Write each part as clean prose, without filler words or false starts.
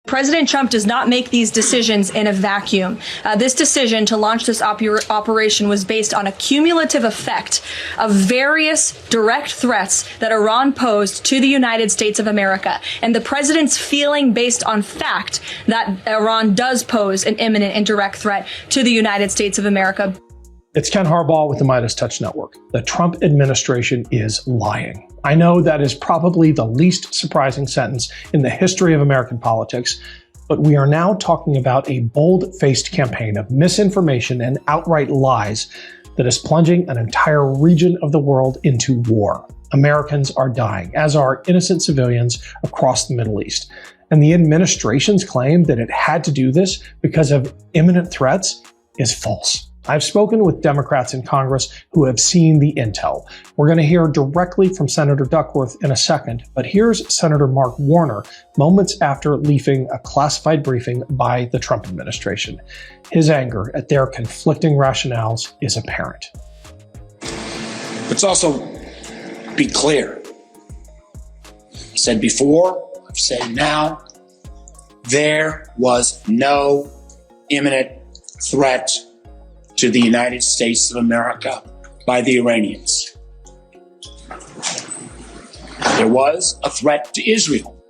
President Trump does not make these decisions in a vacuum. This decision to launch this operation was based on a cumulative effect of various direct threats that Iran posed to the United States of America, and the president's feeling based on fact that Iran does pose an imminent and direct threat to the United States of America. It's Ken Harbaugh with the Midas Touch Network. The Trump administration is lying. I know that is probably the least surprising sentence in the history of American politics, but we are now talking about a bold-faced campaign of misinformation and outright lies that is plunging an entire region of the world into war. Americans are dying, as are innocent civilians across the Middle East. And the administration's claim that it had to do this because of imminent threats is false. I've spoken with Democrats in Congress who have seen the intel. We're going to hear directly from Senator Duckworth in a second, but here's Senator Mark Warner moments after leaving a classified briefing by the Trump administration. His anger at their conflicting rationales is apparent. Let's also be clear. I said before, I've said now, there was no imminent threat to the United States of America by the Iranians. There was a threat to Israel.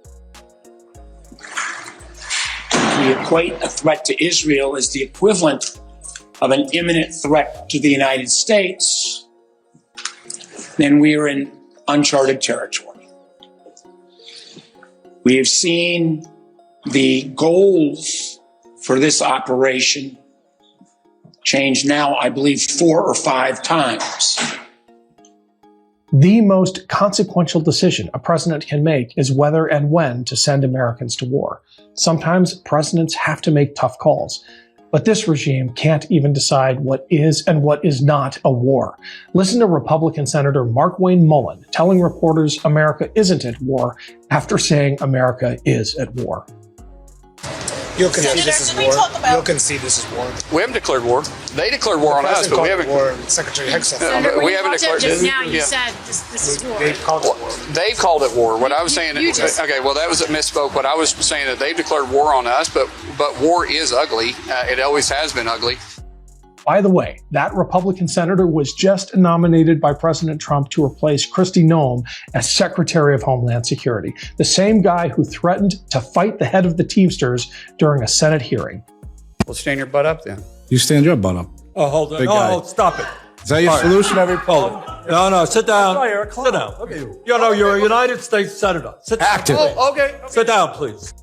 If we equate a threat to Israel as the equivalent of an imminent threat to the United States, then we are in uncharted territory. We have seen the goals for this operation change now, I believe, 4 or 5 times. The most consequential decision a president can make is whether and when to send Americans to war. Sometimes presidents have to make tough calls, but this regime can't even decide what is and what is not a war. Listen to Republican Senator Markwayne Mullin telling reporters America isn't at war after saying America is at war. You'll concede this is war. You'll concede this is war. We haven't declared war. They declared war on us, but we haven't. War. Secretary Hicks said we haven't declared. Just now, you said this is war. They've called it war. They've called it war. What I was saying. Okay, well, that was a misspoke. What I was saying that they've declared war on us, but war is ugly. It always has been ugly. By the way, that Republican senator was just nominated by President Trump to replace Kristi Noem as Secretary of Homeland Security, the same guy who threatened to fight the head of the Teamsters during a Senate hearing. Well, stand your butt up then. You stand your butt up. Oh, hold on. Oh, stop it. Is that your solution? Every No, sit down. Sit down. Look at you. You know, you're a United States Senator. Sit down. Active. Oh, okay. Sit down, please.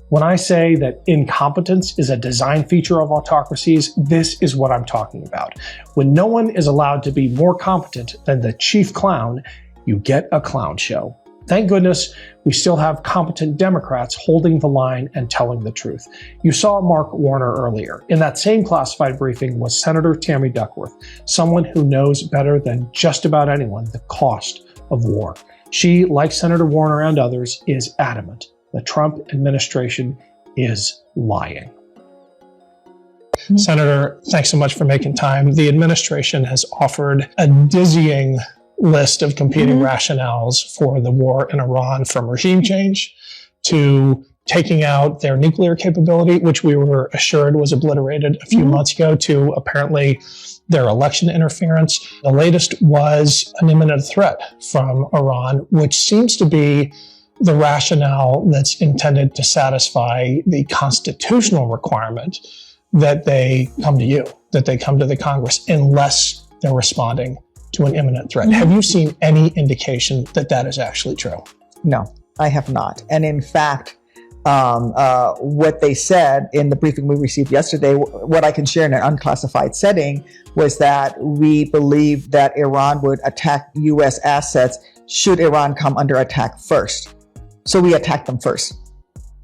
When I say that incompetence is a design feature of autocracies, this is what I'm talking about. When no one is allowed to be more competent than the chief clown, you get a clown show. Thank goodness we still have competent Democrats holding the line and telling the truth. You saw Mark Warner earlier. In that same classified briefing was Senator Tammy Duckworth, someone who knows better than just about anyone the cost of war. She, like Senator Warner and others, is adamant. The Trump administration is lying. Senator, thanks so much for making time. The administration has offered a dizzying list of competing rationales for the war in Iran, from regime change to taking out their nuclear capability, which we were assured was obliterated a few months ago, to apparently their election interference. The latest was an imminent threat from Iran, which seems to be the rationale that's intended to satisfy the constitutional requirement that they come to you, that they come to the Congress, unless they're responding to an imminent threat. Have you seen any indication that that is actually true? No, I have not. And in fact, what they said in the briefing we received yesterday, what I can share in an unclassified setting, was that we believe that Iran would attack U.S. assets should Iran come under attack first. So we attacked them first.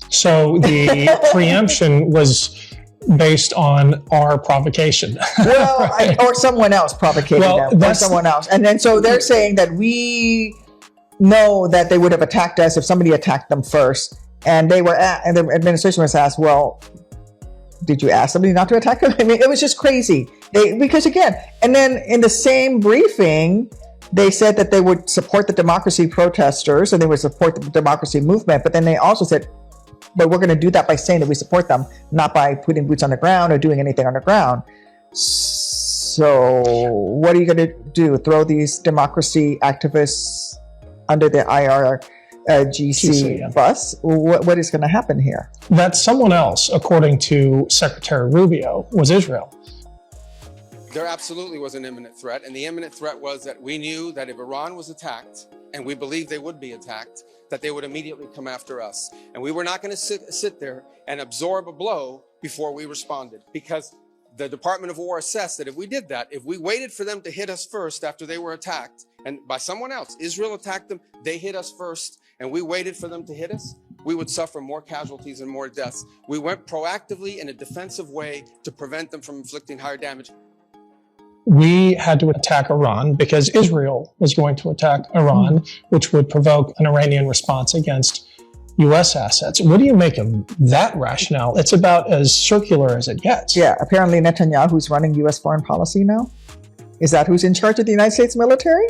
So the preemption was based on our provocation. Well, right? Or someone else provocating them, or someone else. And then so they're saying that we know that they would have attacked us if somebody attacked them first. And they were and the administration was asked, well, did you ask somebody not to attack them? I mean, it was just crazy. Because again, and then in the same briefing, they said that they would support the democracy protesters and they would support the democracy movement. But then they also said, But we're going to do that by saying that we support them, not by putting boots on the ground or doing anything on the ground. So what are you going to do? Throw these democracy activists under the IRGC bus? What is going to happen here? That someone else, according to Secretary Rubio, was Israel. There absolutely was an imminent threat, and the imminent threat was that we knew that if Iran was attacked, and we believed they would be attacked, that they would immediately come after us. And we were not going to sit there and absorb a blow before we responded, because the Department of War assessed that if we did that, if we waited for them to hit us first after they were attacked, and by someone else, Israel attacked them, they hit us first, and we waited for them to hit us, we would suffer more casualties and more deaths. We went proactively in a defensive way to prevent them from inflicting higher damage. We had to attack Iran because Israel was going to attack Iran, which would provoke an Iranian response against U.S. assets. What do you make of that rationale? It's about as circular as it gets. Yeah, apparently Netanyahu's running U.S. foreign policy now. Is that who's in charge of the United States military?